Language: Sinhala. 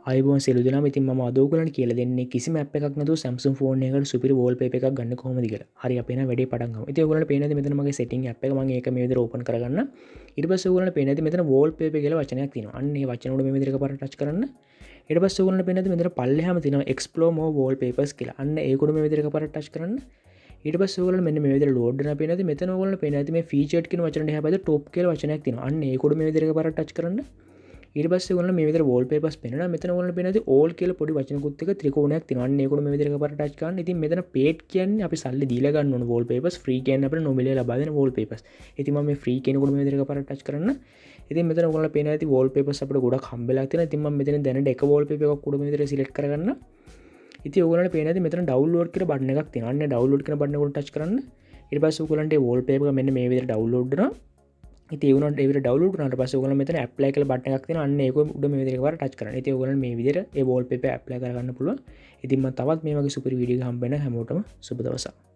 අයිබෝන් සියලු දෙනාම ඉතින් මම අද ඔයගොල්ලන්ට කියලා දෙන්නේ කිසිම ඇප් එකක් නැතුව Samsung ෆෝන් එකකට සුපිරි wallpaper එකක් ගන්න කොහොමද කියලා. හරි අපි එහෙනම් වැඩේ පටන් ගමු. ඉතින් ඔයගොල්ලන්ට පේන්නේ නැති මෙතන මගේ setting app එක මම ඒක මේ විදිහට open කරගන්න. ඊට පස්සේ ඔයගොල්ලන්ට පේන්නේ නැති මෙතන wallpaper කියලා වචනයක් තියෙනවා. අන්න ඒ වචන උඩ මේ විදිහට එකපාරට touch කරන්න. ඊට පස්සේ ඔයගොල්ලන්ට පේන්නේ නැති මෙතන පල්ලෙහාම තියෙනවා explore more wallpapers කියලා. අන්න ඒක උඩ මේ විදිහට එකපාරට touch කරන්න. ඊට පස්සේ ඔයගොල්ලන්ට මෙන්න මේ විදිහට load වෙනවා පේන්නේ නැති මෙතන ඔයගොල්ලන්ට පේන්නේ නැති මේ featured කියන වචනේ එහා පැත්තේ top කියලා වචනයක් තියෙනවා. අන්න ඒක උඩ මේ විදිහට එකපාරට touch කරන්න. ඊට පස්සේ ඔයගොල්ලෝ මේ විදිහට wallpapers පෙන්නනවා. මෙතන ඔයගොල්ලෝ පේනදී all කියලා පොඩි වචනකුත් එක ත්‍රිකෝණයක් තියෙනවා. අන්න ඒකට මේ විදිහට එකපාරට ටච් කරන්න. ඉතින් මෙතන paid කියන්නේ අපි සල්ලි දීලා ගන්න ඕන wallpapers, free කියන්නේ අපිට නොමිලේ ලබා දෙන wallpapers. ඉතින් මම මේ free කෙනෙකුට මේ විදිහට එකපාරට ටච් කරන්න. ඉතින් මෙතන ඔයගොල්ලෝ පේනවා ඇති wallpapers අපිට ගොඩක් හම්බෙලා තියෙනවා. ඉතින් මම මෙතන දැනට එක wallpaper එකක් උඩ මේ විදිහට select කරගන්න. ඉතින් ඔයගොල්ලන්ට පේනවා ඇති මෙතන download කියලා බටන් එකක් තියෙනවා. අන්න download කියන බටන් එකට ටච් කරන්න. ඊට පස්සේ ඔයගොල්ලන්ට මේ wallpaper එක මෙන්න මේ විදිහට download වෙනවා. ඉතින් ඒ වුණාට ඒ විදිහට ඩවුන්ලෝඩ් වුණාට පස්සේ ඔයගොල්ලෝ මෙතන ඇප්ලයි කියලා බටන් එකක් තියෙනවා. අන්න ඒක උඩ මේ විදිහට එකපාරට ටච් කරන්න. ඉතින් ඔයගොල්ලෝ මේ විදිහට ඒ වෝල්පේපර් ඇප්ලයි කරගන්න පුළුවන්. ඉතින් මම තවත් මේ වගේ සුපිරි වීඩියෝ එක හම්බ වෙන හැමෝටම සුබ දවසක්.